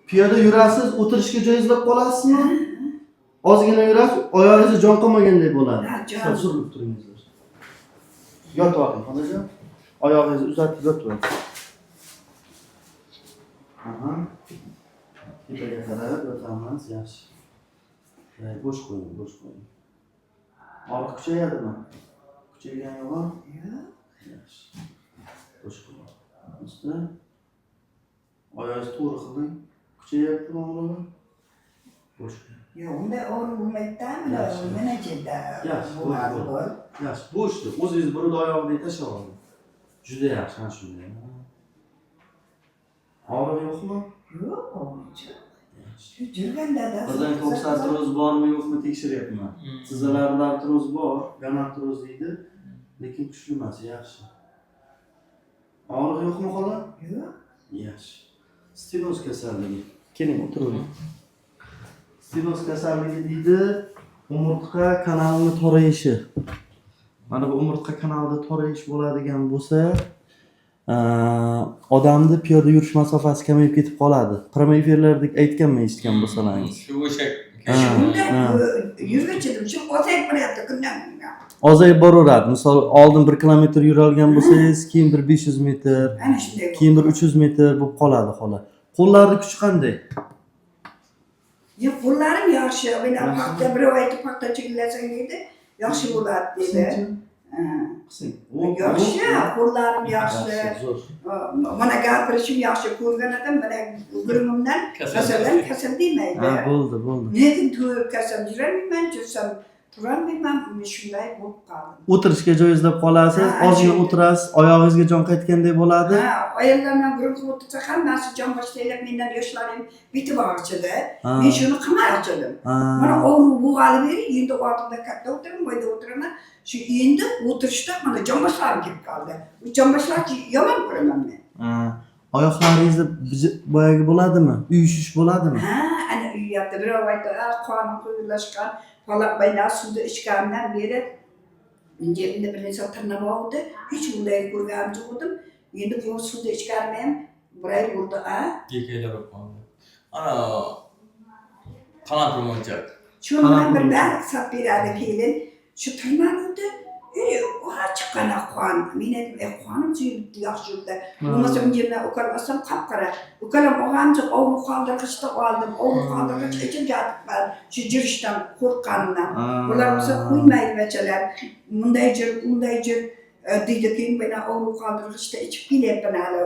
Piyoda yurasiz, o'tirishga joy izlab qolasizmi? Ozgina yurasiz, oyog'ingizga jon qolmagandek bo'ladi. jon. Surilib turingizlar. Yotib oling, xonajon. Oyog'ingizni uzatib yoting. Aha. Tepaga qarab yotamiz, yaxshi. Bo'sh qo'ying, bo'sh qo'ying. Og'riq kuchayadimi? Kuchaygan yo'qmi? Yo'q. Yaxshi. Bo'sh qo'ying. Usta. Oyog'ingizni to'g'ri qiling. Kuchayaptimi og'rig'i? Bo'sh qo'ying. Yo'q, unda o'rin bo'lmaydi-da, mana jidda. Yaxshi, bo'sh. Yaxshi, bo'shdi. O'zingiz bir oyog'ini tashlab oling. Juda yaxshi, mana shunday. Og'riq yo'qmi? Yo'q, o'g'lincha. Shu jirganda-da. Birdan ko'rsatuvimiz bormi yo'qmi tekshiryapman. Sizlarda artroz bor, gonartroz deydi, lekin kuchli emas, yaxshi. Og'riq yo'qmi xola? Yo'q. Yaxshi. Stenoz kasalligi. Keling, o'tiring. Stenoz kasalligi deydi, umurtqa kanalini torayishi. Mana bu umurtqa kanalida torayish bo'ladigan bo'lsa, odamni piyoda yurish masofasi kamayib ketib qoladi. Promeyferlardek aytganman eshitgan bo'lsalaringiz. Shu o'sha. Shunda yurgichidim, shu ozayib boryapti kundan-kunga. Ozayib boraveradi. Misol oldin 1 kilometr yura olgan bo'lsangiz, keyin bir 500 metr, Ana shunday. keyin bir 300 metr bo'lib qoladi xola. Qo'llarning kuchi qanday? Ya qo'llarim yaxshi, men paxta bir oyda paxta chigillasang deydi, yaxshi bo'ladi dedi. Yaxshi, qo'llarim yaxshi. Mana gapirishim yaxshi, ko'rgan odam mana gurimimdan kasal demaydi. Ha, bo'ldi. Lekin to'yib kasal yurolmayman, jursam turolmayman, shunday bo'lib qoldim. O'tirishga joy izlab qolasiz, ozgina o'tirasiz, oyog'ingizga jon qaytgandek bo'ladi. Ha, ayollardan guruh o'tirsa hammasi jon boshlab mendan yoshlarim bitib og'chidi. Men shuni qilmoqchidim. Mana o'g'lim bo'g'alib beri, endi ortimda katta o'tiraman, bu yerda o'tiraman. Shu endi o'tirishda mana jon boshlarim kelib qoldi. Bu jon boshlarni yomon ko'raman men. Oyoqlaringizda boyagi bo'ladimi? Uyushish bo'ladimi? Ha, ana uyatda bir oyda qonim quyulashgan, falaq bayna suvda ichgandan beri cebimde bir necha tirnab oldi. Hech bunday ko'rganim yo'q edim. Endi bu suvda ichganim biray bo'ldi, a? Yekaylab qoldi. Ana qanot ro'molchak. Shundan bir baliq sap beradi kelin. Shu tirnaldi. Chiqqan qon. Men aytdim, qonim suyibdi, yaxshi yurdi. Bo'lmasa men yerdan o'qalmasam qap-qara. O'qalam og'amcha ovruq qoldirgichda qoldim. Ovruq qoldirgich ichib yotibman. Shu jirishdan qo'rqqanimdan. Ular bo'lsa qo'ymaydi bachalar. Bunday jir deydi keyin meni ovruq qoldirgichda ichib kelyapman hali.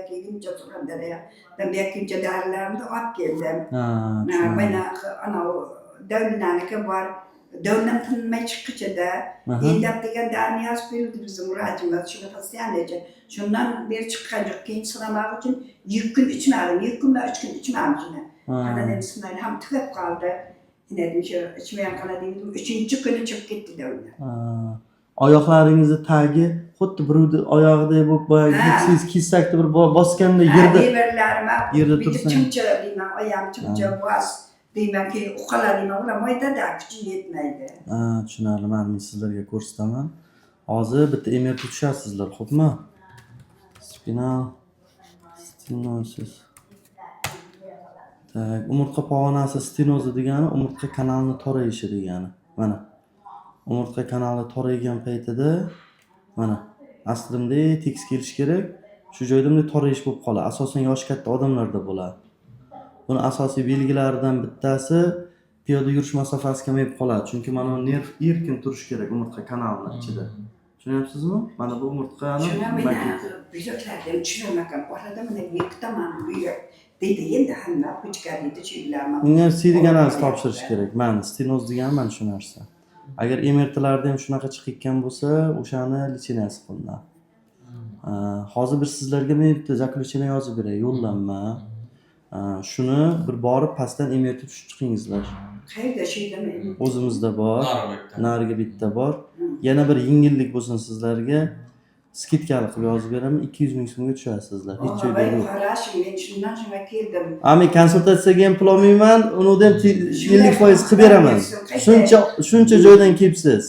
Kiyguncha turganda ya. Men ikkinchi dorilarimni olib keldim. Mana ana davlinaniki bor. Dövlem tanımaya çıkıcıda, endap degan darini yazıp verildi bizim muracımız, şunu pasiyanlıca. Şundan beri çıkacak, keyin sınamak için 2 gün içmedim, 2 gün ve 3 gün içmedim şimdi. Kanadım sınavı hem tıkıp kaldı. Yine dedim şu içmeyen kanadım, 3. günü çıkıp gitti dövlem. Oyoqlaringizni tagi xuddi biruvni oyog'idek bo'lib boyagi siz kissakda bir bosganda yerda tursa. Chimcha deyman, oyam chimcha bos. Deyman ki uqala deyman, ular maydada kuchi yetmaydi. Tushunarli. Men sizlarga ko'rsataman. Hozir bitta emir tutishasizlar, xo'pmi? Stenosis. Tak, umurtqa pog'onasi stenozi degani umurtqa kanalini torayishi degani. Mana. Umurtqa kanali toraygan paytida mana aslimda tekis kelish kerak. Shu joyda bunday torayish bo'lib qoladi. Asosan yoshi katta odamlarda bo'ladi. Buni asosiy belgilaridan bittasi piyoda yurish masofasi kamayib qoladi. Chunki mana bu nerv erkin turish kerak umurtqa kanalining ichida. Tushunyapsizmi? Mana bu umurtqani maketi. Buyraklardan tushunmagan. Orada mana yiqitaman buyrak. Deydi endi hamma puchkariydi chiylarni. Unga siydik analiz topshirish kerak. Mana stenoz degan mana shu narsa. Agar MRTlarda ham shunaqa chiqgan bo'lsa, o'shani licheniyasi qilinadi. Hozir bir sizlarga men bitta zakljucheniya yozib beray, yo'llanma. Shuni bir borib pastdan MRT tushib chiqingizlar. Qayerda shaydami? O'zimizda bor. Nariga bitta bor. Yana bir yengillik bo'lsin sizlarga. Skidkali qilib yozib beraman, 200 ming so'mga tushasizlar. Hech joyda yo'q. Qarashing, men shundan keldim. Men konsultatsiyaga ham pul olmayman, uni ham 50% qilib beraman. Shuncha joydan kelibsiz.